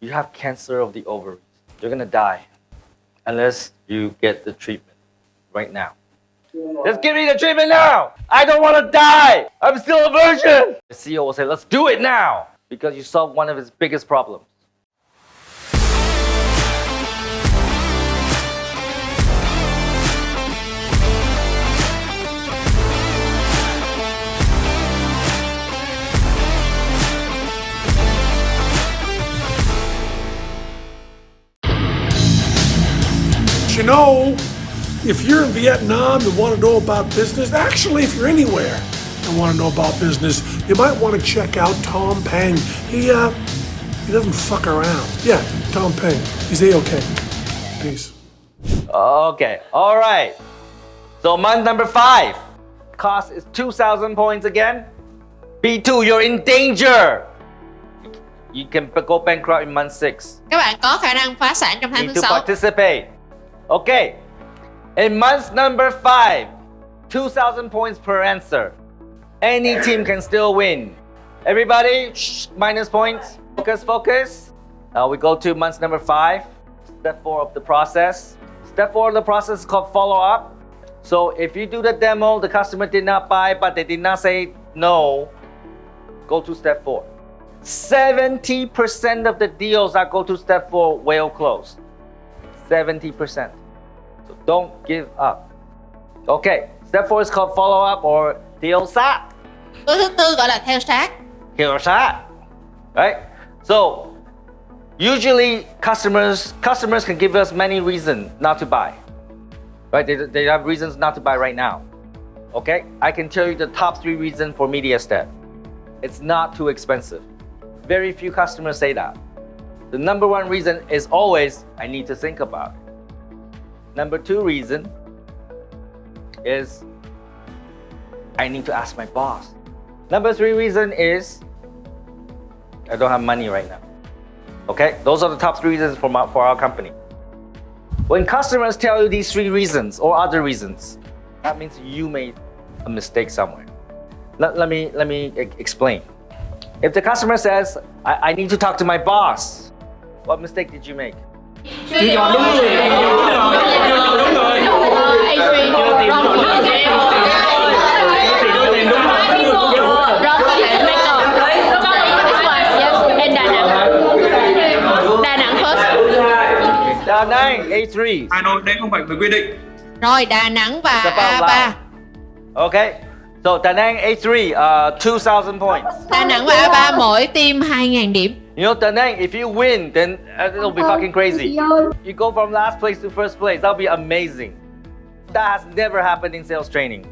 you have cancer of the ovaries. You're gonna die unless you get the treatment right now. Just give me the treatment now. I don't want to die. I'm still a virgin. The CEO will say, let's do it now because you solved one of his biggest problems. You know, if you're in Vietnam and want to know about business, actually, if you're anywhere and want to know about business, you might want to check out Tom Peng. He doesn't fuck around. Yeah, Tom Peng. He's A-okay. Peace. Okay, all right. So month number 5, cost is 2,000 points again. B2, you're in danger. You can go bankrupt in month 6. Các bạn có khả năng phá sản trong tháng Need thứ to 6. participate. Okay, in month number 5, 2,000 points per answer. Any team can still win. Everybody, minus points. Focus. Now we go to month number 5, step 4 of the process. Step 4 of the process is called follow-up. So if you do the demo, the customer did not buy, but they did not say no, go to step 4. 70% of the deals that go to step 4 will close. 70%. So don't give up. Okay, step 4 is called follow-up or theo sát. Bước thứ tư gọi là theo sát. Theo sát. Right? So usually customers can give us many reasons not to buy. Right? They have reasons not to buy right now. Okay? I can tell you the top 3 reasons for media step. It's not too expensive. Very few customers say that. The number 1 reason is always, I need to think about it. Number 2 reason is, I need to ask my boss. Number 3 reason is, I don't have money right now. Okay, those are the top 3 reasons for our company. When customers tell you these 3 reasons or other reasons, that means you made a mistake somewhere. Let me explain. If the customer says, I need to talk to my boss, what mistake did you make? Đà Nẵng first. Đà Nẵng, A3. Hà Nội, đây không phải về quy định. Rồi Đà Nẵng và Step out A3. loud. Okay, so Đà Nẵng A3, 2,000 points. Đà Nẵng và A3 mỗi team 2.000 điểm. You know, Da Nang, if you win, then it'll be fucking crazy. You go from last place to first place. That'll be amazing. That has never happened in sales training.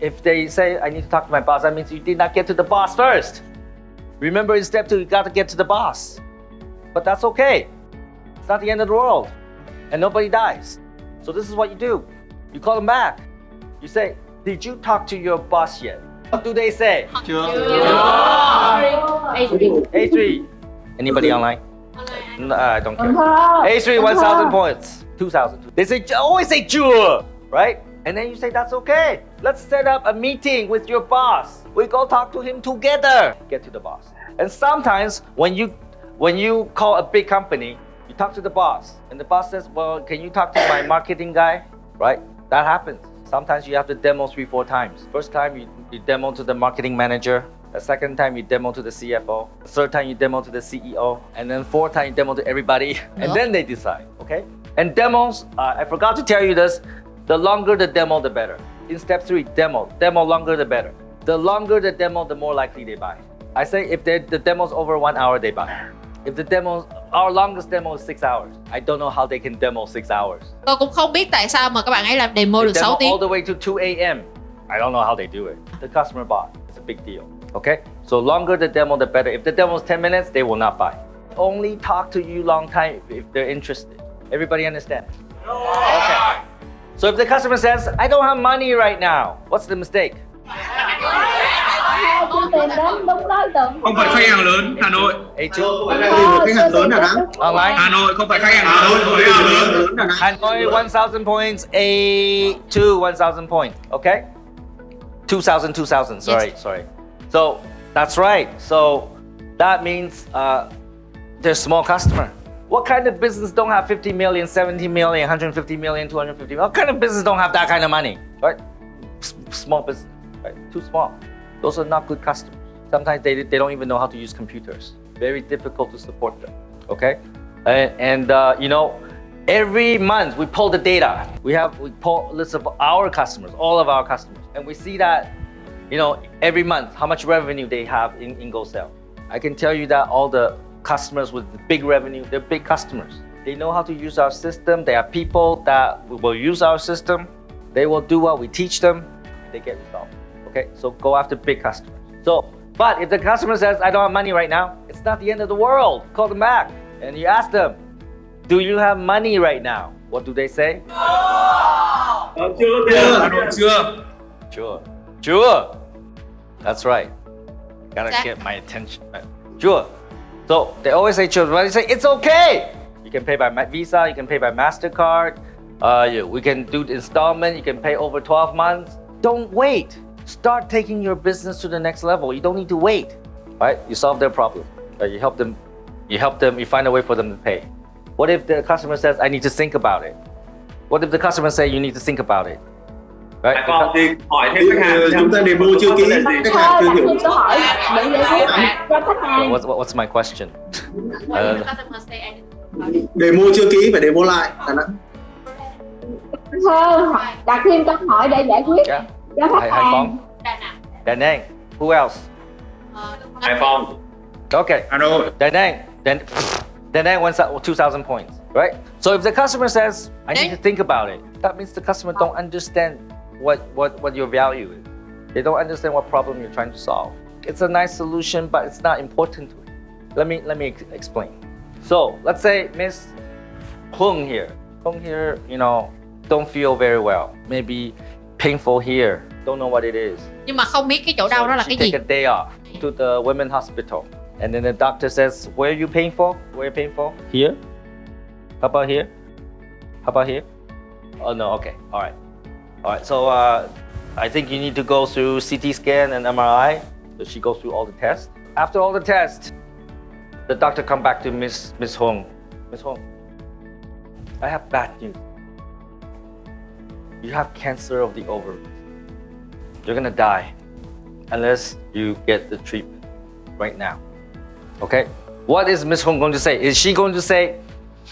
If they say, I need to talk to my boss, that means you did not get to the boss first. Remember in step 2, you got to get to the boss. But that's okay. It's not the end of the world. And nobody dies. So this is what you do. You call them back. You say, did you talk to your boss yet? What do they say? A3. Anybody online? No, I don't care. A3, 1,000 points. 2,000. They say, always say sure, right? And then you say, that's okay. Let's set up a meeting with your boss. We go talk to him together. Get to the boss. And sometimes when you call a big company, you talk to the boss. And the boss says, well, can you talk to my marketing guy? Right? That happens. Sometimes you have to demo 3-4 times. First time you demo to the marketing manager. The second time you demo to the CFO. The third time you demo to the CEO. And then fourth time you demo to everybody. And then they decide, okay? And demos, I forgot to tell you this, the longer the demo, the better. In step 3, demo longer the better. The longer the demo, the more likely they buy. I say if the demo's over 1 hour, they buy. If the demo, our longest demo is 6 hours. I don't know how they can demo 6 hours. Tôi cũng không biết tại sao mà các bạn ấy làm demo được 6 Demo tiếng. all the way to 2 a.m. I don't know how they do it. The customer bought. It's a big deal. Okay? So longer the demo, the better. If the demo is 10 minutes, they will not buy. Only talk to you long time if they're interested. Everybody understand? Okay. So if the customer says, I don't have money right now, what's the mistake? Không tìm đến đúng đối tượng. Không phải khách hàng lớn, Hà Nội. A2. Khách hàng lớn Đà Nẵng. Online. Hà Nội không phải khách hàng lớn, khách hàng lớn Đà Nẵng. Hanoi 1,000 points. A2 1,000 points. Okay? 2,000. Sorry. So that's right. So that means they're small customer. What kind of business don't have 50 million, 70 million, 150 million, 250 million? What kind of business don't have that kind of money, right? Small business, right? Too small. Those are not good customers. Sometimes they don't even know how to use computers. Very difficult to support them, okay? And you know, every month we pull the data. We pull a list of our customers, all of our customers, and we see that, you know, every month how much revenue they have in GoSell. I can tell you that all the customers with the big revenue, they're big customers. They know how to use our system. They are people that will use our system. They will do what we teach them. They get results. Okay, so go after big customers. So, but if the customer says, I don't have money right now, it's not the end of the world. Call them back and you ask them, do you have money right now? What do they say? Sure. That's right. Gotta get my attention. Right? Sure. So they always say sure, but they say it's okay. You can pay by Visa, you can pay by MasterCard, we can do the installment, you can pay over 12 months. Don't wait. Start taking your business to the next level. You don't need to wait, right? You solve their problem. Right? You help them, you find a way for them to pay. What if the customer says, I need to think about it? What if the customer say you need to think about it? Right? Còn thì hỏi thêm khách hàng chúng ta demo chưa kỹ, khách hàng chưa hiểu. Câu hỏi để giải quyết cho khách hàng. What's my question? Demo chưa kỹ phải demo lại. Đặt thêm câu hỏi để giải quyết cho khách Hải hàng. Phòng, Đà Nẵng. Who else? Hải Phòng. Okay. Hà Nội. Đà Nẵng 2,000 points, right? So if the customer says, I need to think about it, that means the customer don't understand what your value is. They don't understand what problem you're trying to solve. It's a nice solution, but it's not important to it. Let me explain. So let's say Miss Peng here, you know, don't feel very well. Maybe painful here. Don't know what it is. Nhưng mà không biết cái chỗ đau đó là cái She gì. take a day off to the women's hospital. And then the doctor says, where are you painful? Where are you painful? Here? How about here? How about here? Oh no, okay, all right. So I think you need to go through CT scan and MRI. So she goes through all the tests. After all the tests, the doctor come back to Miss Hong. Miss Hong, I have bad news. You have cancer of the ovaries. You're gonna die unless you get the treatment right now. Okay? What is Miss Hong going to say? Is she going to say,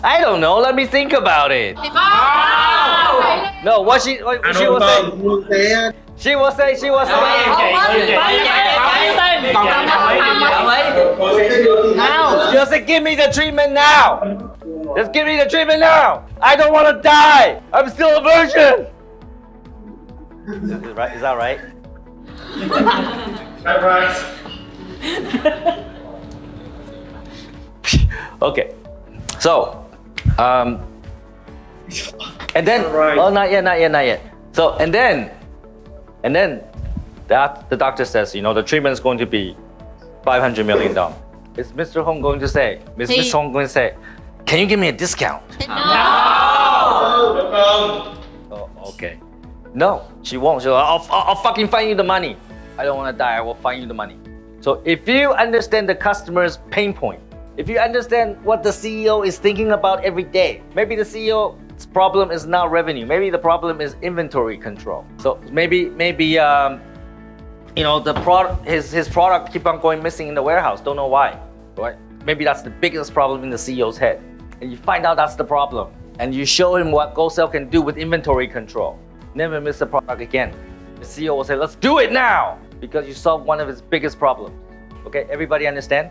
I don't know, let me think about it? No, what she will say? She will say. Just give me the treatment now. Just give me the treatment now. I don't want to die. I'm still a virgin. Is that right? That's right. Okay. So, and then, Right. oh, not yet. So, and then the doctor says, you know, the treatment is going to be $500 million. Is Mr. Hong going to say, Miss Hong going to say, can you give me a discount? Oh, okay. No, she won't. She'll, I'll fucking find you the money. I don't want to die. I will find you the money. So if you understand the customer's pain point, if you understand what the CEO is thinking about every day, maybe the CEO's problem is not revenue. Maybe the problem is inventory control. So maybe you know, the product, his product keep on going missing in the warehouse. Don't know why, right? Maybe that's the biggest problem in the CEO's head. And you find out that's the problem, and you show him what GoSell can do with inventory control. Never miss a product again. The CEO will say, let's do it now, because you solved one of his biggest problems. Okay, everybody understand?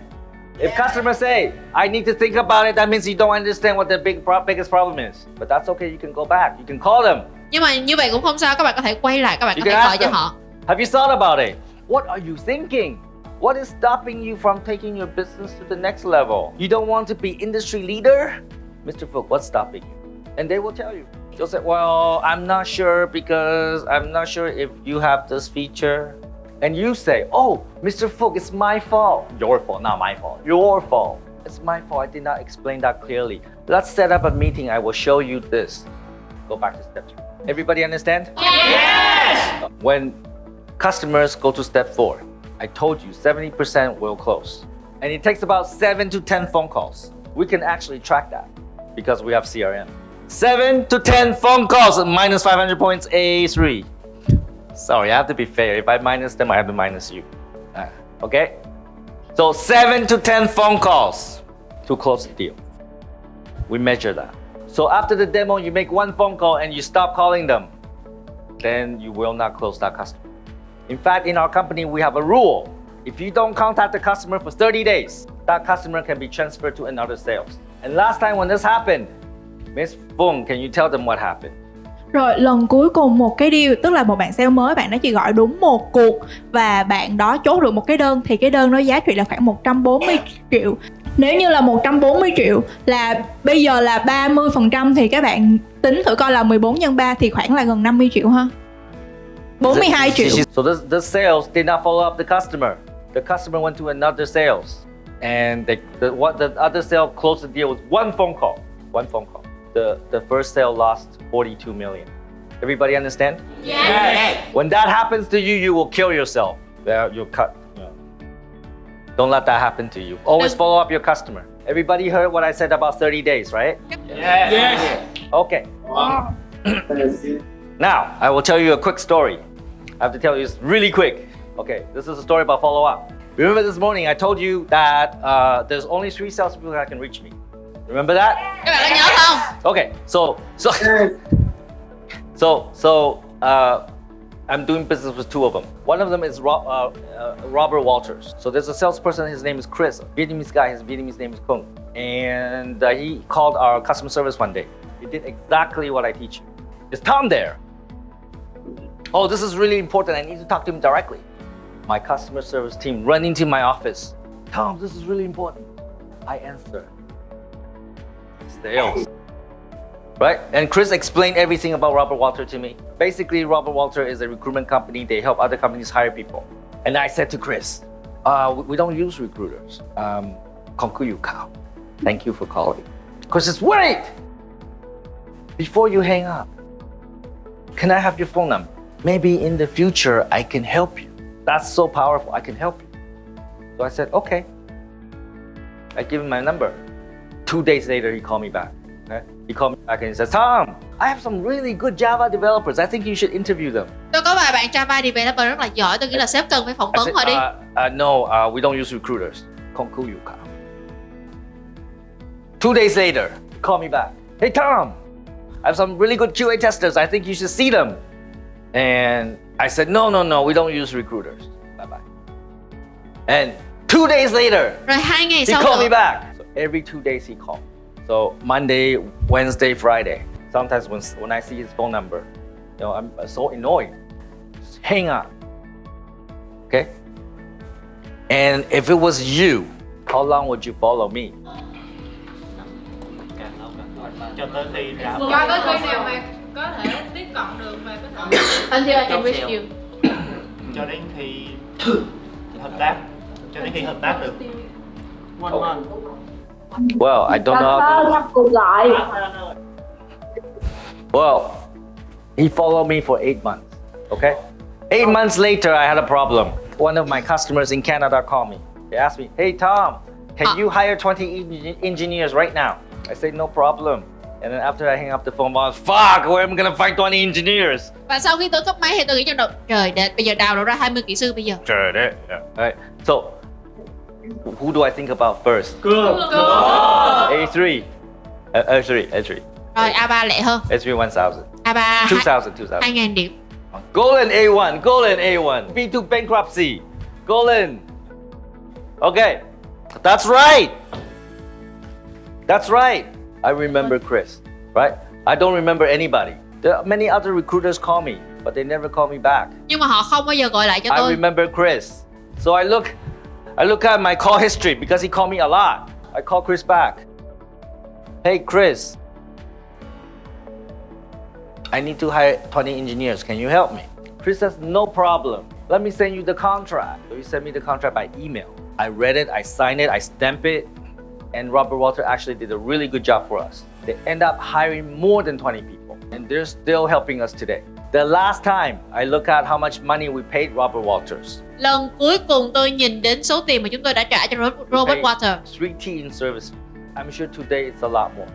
If customers say, I need to think about it, that means you don't understand what the biggest problem is. But that's okay, you can go back, you can call them. Nhưng mà như vậy cũng không sao, các bạn có thể quay lại, các bạn You có can thể gọi ask cho them, họ. have you thought about it? What are you thinking? What is stopping you from taking your business to the next level? You don't want to be industry leader? Mr. Fook, what's stopping you? And they will tell you. They'll say, well, I'm not sure because I'm not sure if you have this feature. And you say, oh, Mr. Fook, it's my fault. Your fault, not my fault. Your fault. It's my fault. I did not explain that clearly. Let's set up a meeting. I will show you this. Go back to step 2. Everybody understand? Yes! When customers go to step 4, I told you 70% will close. and it takes about 7 to 10 phone calls. We can actually track that because we have CRM. 7 to 10 phone calls, minus 500 points, A3. Sorry, I have to be fair. If I minus them, I have to minus you. Okay? So 7 to 10 phone calls to close the deal. We measure that. So after the demo, you make one phone call and you stop calling them, then you will not close that customer. In fact, in our company, we have a rule. If you don't contact the customer for 30 days, that customer can be transferred to another sales. And last time when this happened, Miss Peng, can you tell them what happened? Rồi lần cuối cùng một cái deal, tức là một bạn sale mới, bạn đó chỉ gọi đúng một cuộc và bạn đó chốt được một cái đơn, thì cái đơn đó giá trị là khoảng 140 triệu. Nếu như là 140 triệu là bây giờ là 30% thì các bạn tính thử coi là 14 nhân 3 thì khoảng là gần 50 triệu ha. 42 triệu. So the sales did not follow up the customer. The customer went to another sales. And the other sale closed the deal with one phone call. One phone call. The first sale lost 42 million. Everybody understand? Yes. When that happens to you, you will kill yourself. You'll cut. Don't let that happen to you. Always follow up your customer. Everybody heard what I said about 30 days, right? Yes. Okay. Now, I will tell you a quick story. I have to tell you this really quick. Okay, this is a story about follow-up. Remember this morning I told you that there's only 3 salespeople that can reach me. Remember that? Các bạn có nhớ không? Okay, I'm doing business with 2 of them. One of them is Robert Walters. So there's a salesperson, his name is Chris. Vietnamese guy, his Vietnamese name is Peng. And he called our customer service one day. He did exactly what I teach you. Is Tom there? Oh, this is really important. I need to talk to him directly. My customer service team run into my office. Tom, this is really important. I answer. Sales. Right? And Chris explained everything about Robert Walter to me. Basically, Robert Walter is a recruitment company. They help other companies hire people. And I said to Chris, we don't use recruiters. Thank you for calling. Chris says, wait! Before you hang up, can I have your phone number? Maybe in the future, I can help you. That's so powerful, I can help you. So I said, okay. I give him my number. 2 days later, he called me back. Okay? He called me back and he said, Tom, I have some really good Java developers. I think you should interview them. Tôi có vài bạn Java developer rất là giỏi. Tôi nghĩ là sếp cần phải phỏng I vấn said, họ đi. no, we don't use recruiters. 2 days later, he called me back. Hey, Tom, I have some really good QA testers. I think you should see them. And I said, no, we don't use recruiters. Bye-bye. And 2 days later, Rồi 2 ngày he sau called me nữa. back. So every 2 days he called. So Monday, Wednesday, Friday. Sometimes when I see his phone number, I'm so annoyed. Just hang up. Okay? And if it was you, how long would you follow me? Cho tới khi ra Cho tới khi nào mà có thể tiếp cận được mà có thể until I can reach you. cho đến khi hợp tác được. One month. Well, I don't know how to... Năm cuộc gọi. Well, he followed me for 8 months, okay? 8 months later, I had a problem. One of my customers in Canada called me. They asked me, hey, Tom, can you hire 20 engineers right now? I said, no problem. And then after I hang up the phone, I was, fuck, where am I gonna find 20 engineers? Và sau khi tôi cúp máy thì tôi nghĩ trong đầu, trời đất, bây giờ đào đâu ra 20 kỹ sư bây giờ. Sure, yeah. Right. So, who do I think about first? A3. A3. Rồi A3 lẹ hơn. A3 1000. A3 2000. 2.000 điểm. Golden A1. B2 bankruptcy. Golden. Okay. That's right. I remember Chris, right? I don't remember anybody. There are many other recruiters call me, but they never call me back. Nhưng mà họ không bao giờ gọi lại cho I tôi. remember Chris. So I look at my call history because he called me a lot. I call Chris back. Hey Chris, I need to hire 20 engineers. Can you help me? Chris says, no problem. Let me send you the contract. So he sent me the contract by email. I read it, I signed it, I stamped it. And Robert Walter actually did a really good job for us. They end up hiring more than 20 people. And they're still helping us today. The last time I look at how much money we paid Robert Walters. Lần cuối cùng tôi nhìn đến số tiền mà chúng tôi đã trả cho Robert Walters. 3T in service. I'm sure today it's a lot more.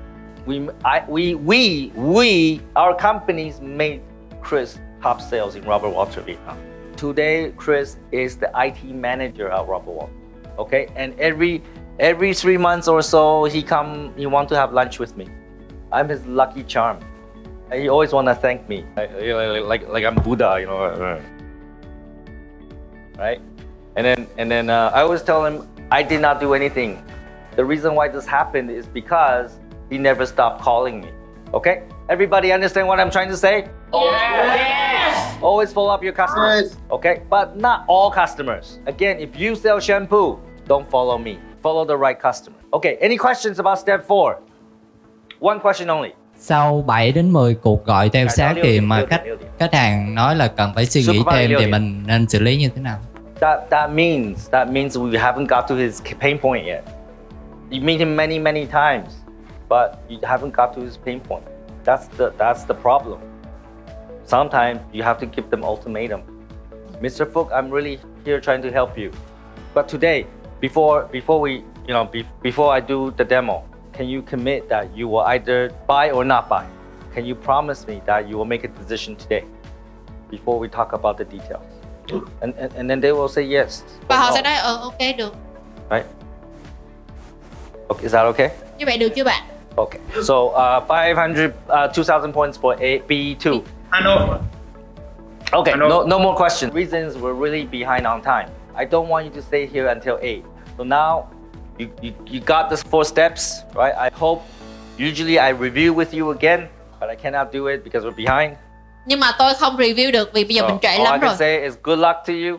Our companies made Chris top sales in Robert Walters Vietnam. Today, Chris is the IT manager at Robert Walters. Okay, and every 3 months or so, he want to have lunch with me. I'm his lucky charm. He always want to thank me, like I'm Buddha, you know, right? And then I always tell him I did not do anything. The reason why this happened is because he never stopped calling me. Okay, everybody understand what I'm trying to say? Yes. Always follow up your customers. Yes. Okay, but not all customers. Again, if you sell shampoo, don't follow me. Follow the right customer. Okay, any questions about step 4? One question only. Sau 7 đến 10 cuộc gọi theo sát thì mà khách hàng nói là cần phải suy nghĩ thêm thì mình nên xử lý như thế nào? That means we haven't got to his pain point yet. You meet him many times, but you haven't got to his pain point. That's the problem. Sometimes you have to give them ultimatum. Mr. Phuc, I'm really here trying to help you. But today, before I do the demo, can you commit that you will either buy or not buy? Can you promise me that you will make a decision today before we talk about the details? And then they will say yes. Và họ sẽ nói ok được. Right? Okay, is that okay? Như vậy được chưa bạn? Okay. So 2,000 points for B2. Ano. Okay, no more questions. Reasons we're really behind on time. I don't want you to stay here until 8. So now you got the 4 steps, right? I hope. Usually I review with you again, but I cannot do it because we're behind. Nhưng mà tôi không review được vì bây giờ mình trễ all I lắm can rồi. say is good luck to you.